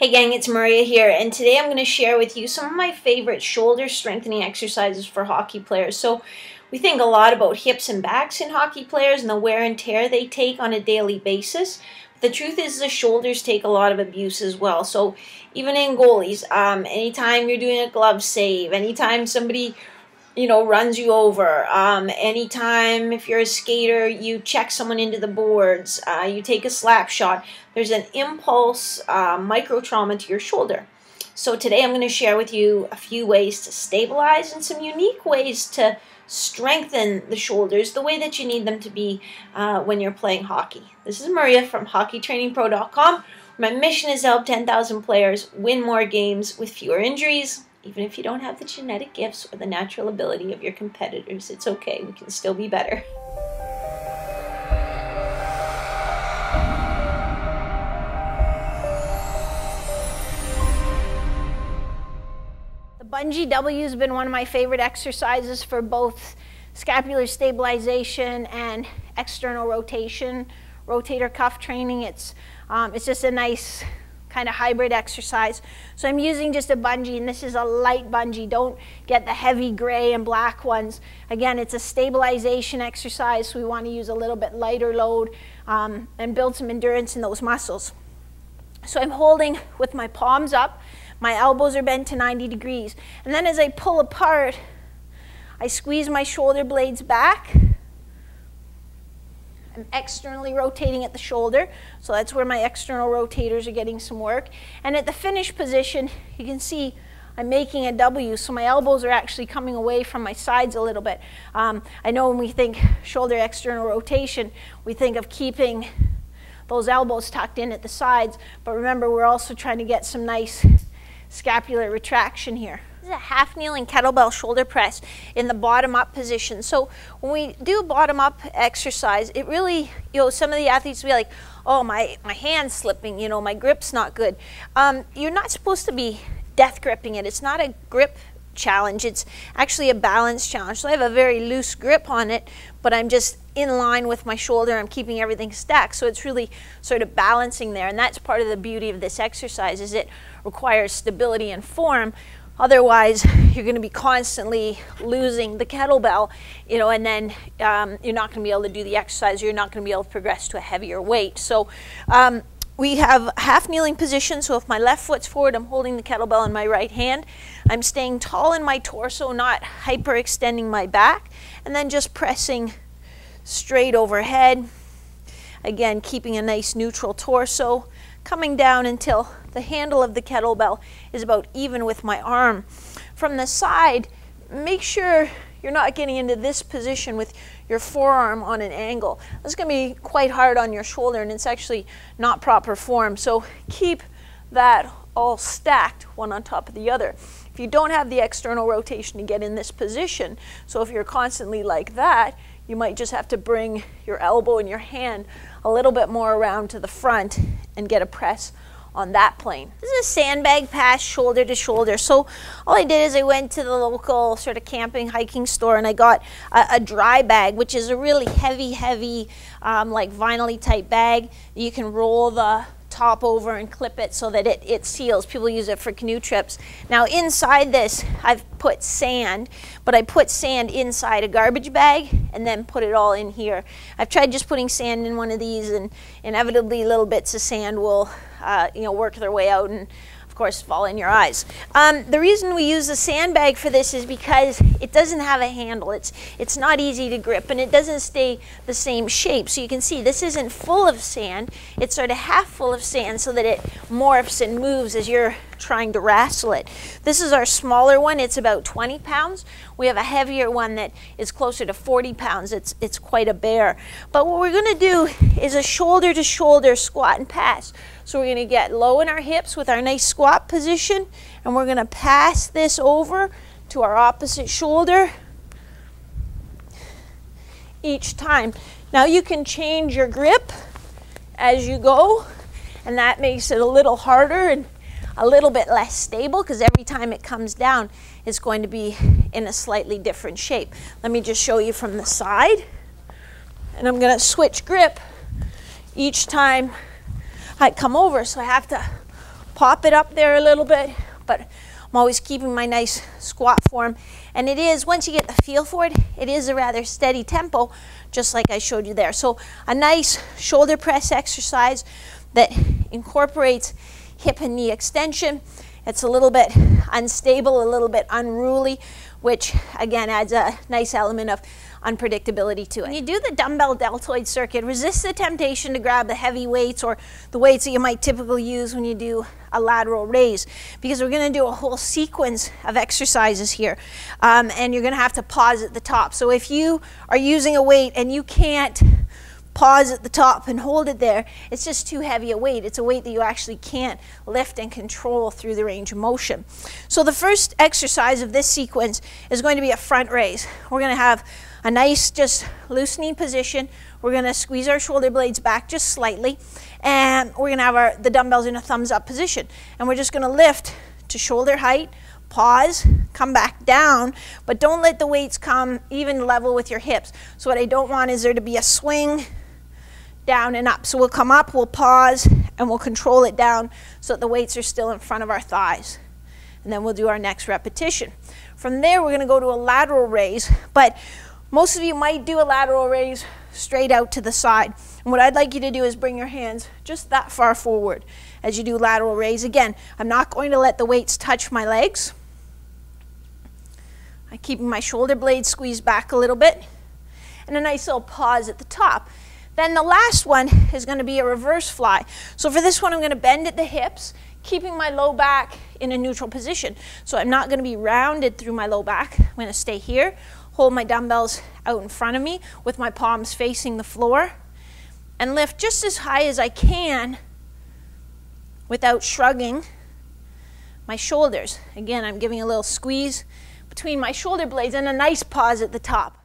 Hey gang, it's Maria here, and today I'm going to share with you some of my favorite shoulder strengthening exercises for hockey players. So we think a lot about hips and backs in hockey players and the wear and tear they take on a daily basis. The truth is the shoulders take a lot of abuse as well. So even in goalies, anytime you're doing a glove save, anytime somebody runs you over. Anytime if you're a skater, you check someone into the boards, you take a slap shot, there's an impulse micro trauma to your shoulder. So today I'm going to share with you a few ways to stabilize and some unique ways to strengthen the shoulders the way that you need them to be when you're playing hockey. This is Maria from hockeytrainingpro.com. My mission is to help 10,000 players win more games with fewer injuries. Even if you don't have the genetic gifts or the natural ability of your competitors, it's okay. We can still be better. The Bungee W has been one of my favorite exercises for both scapular stabilization and external rotation, rotator cuff training. It's just a nice kind of hybrid exercise. So I'm using just a bungee, and this is a light bungee. Don't get the heavy gray and black ones. Again, it's a stabilization exercise, so we want to use a little bit lighter load and build some endurance in those muscles. So I'm holding with my palms up, my elbows are bent to 90 degrees, and then as I pull apart, I squeeze my shoulder blades back. I'm externally rotating at the shoulder, so that's where my external rotators are getting some work. And at the finish position, you can see I'm making a W, so my elbows are actually coming away from my sides a little bit. I know when we think shoulder external rotation, we think of keeping those elbows tucked in at the sides, but remember, we're also trying to get some nice scapular retraction here. This is a half kneeling kettlebell shoulder press in the bottom up position. So when we do a bottom up exercise, it really, some of the athletes will be like, oh, my hand's slipping, my grip's not good. You're not supposed to be death gripping it. It's not a grip challenge. It's actually a balance challenge. So I have a very loose grip on it, but I'm just in line with my shoulder. I'm keeping everything stacked. So it's really sort of balancing there. And that's part of the beauty of this exercise, is it requires stability and form. Otherwise, you're going to be constantly losing the kettlebell, and then you're not going to be able to do the exercise. You're not going to be able to progress to a heavier weight. So we have half kneeling position. So if my left foot's forward, I'm holding the kettlebell in my right hand. I'm staying tall in my torso, not hyperextending my back, and then just pressing straight overhead. Again, keeping a nice neutral torso, coming down until the handle of the kettlebell is about even with my arm. From the side, make sure you're not getting into this position with your forearm on an angle. That's going to be quite hard on your shoulder, and it's actually not proper form. So keep that all stacked, one on top of the other. If you don't have the external rotation to get in this position, so if you're constantly like that, you might just have to bring your elbow and your hand a little bit more around to the front and get a press on that plane. This is a sandbag pass shoulder to shoulder. So all I did is I went to the local sort of camping, hiking store, and I got a dry bag, which is a really heavy, like vinyl-y type bag. You can roll the top over and clip it so that it seals. People use it for canoe trips. Now inside this, I've put sand, but I put sand inside a garbage bag and then put it all in here. I've tried just putting sand in one of these, and inevitably little bits of sand will work their way out and of course fall in your eyes. The reason we use the sandbag for this is because it doesn't have a handle. It's not easy to grip, and it doesn't stay the same shape. So you can see this isn't full of sand. It's sort of half full of sand so that it morphs and moves as you're trying to wrestle it. This is our smaller one. It's about 20 pounds. We have a heavier one that is closer to 40 pounds. It's quite a bear. But what we're going to do is a shoulder to shoulder squat and pass. So we're going to get low in our hips with our nice squat position, and we're going to pass this over to our opposite shoulder each time. Now you can change your grip as you go, and that makes it a little harder and a little bit less stable, because every time it comes down, it's going to be in a slightly different shape. Let me just show you from the side. And I'm going to switch grip each time I come over. So I have to pop it up there a little bit, but I'm always keeping my nice squat form. And it is, once you get the feel for it, it is a rather steady tempo, just like I showed you there. So a nice shoulder press exercise that incorporates hip and knee extension. It's a little bit unstable, a little bit unruly, which again adds a nice element of unpredictability to it. When you do the dumbbell deltoid circuit, resist the temptation to grab the heavy weights or the weights that you might typically use when you do a lateral raise, because we're going to do a whole sequence of exercises here, and you're going to have to pause at the top. So if you are using a weight and you can't pause at the top and hold it there, it's just too heavy a weight. It's a weight that you actually can't lift and control through the range of motion. So the first exercise of this sequence is going to be a front raise. We're going to have a nice just loosening position. We're going to squeeze our shoulder blades back just slightly, and we're going to have the dumbbells in a thumbs up position, and we're just going to lift to shoulder height, pause, come back down, but don't let the weights come even level with your hips. So what I don't want is there to be a swing down and up. So we'll come up, we'll pause, and we'll control it down so that the weights are still in front of our thighs. And then we'll do our next repetition. From there, we're going to go to a lateral raise, but most of you might do a lateral raise straight out to the side. And what I'd like you to do is bring your hands just that far forward as you do lateral raise. Again, I'm not going to let the weights touch my legs. I'm keeping my shoulder blades squeezed back a little bit, and a nice little pause at the top. Then the last one is going to be a reverse fly. So for this one, I'm going to bend at the hips, keeping my low back in a neutral position. So I'm not going to be rounded through my low back. I'm going to stay here, hold my dumbbells out in front of me with my palms facing the floor, and lift just as high as I can without shrugging my shoulders. Again, I'm giving a little squeeze between my shoulder blades and a nice pause at the top.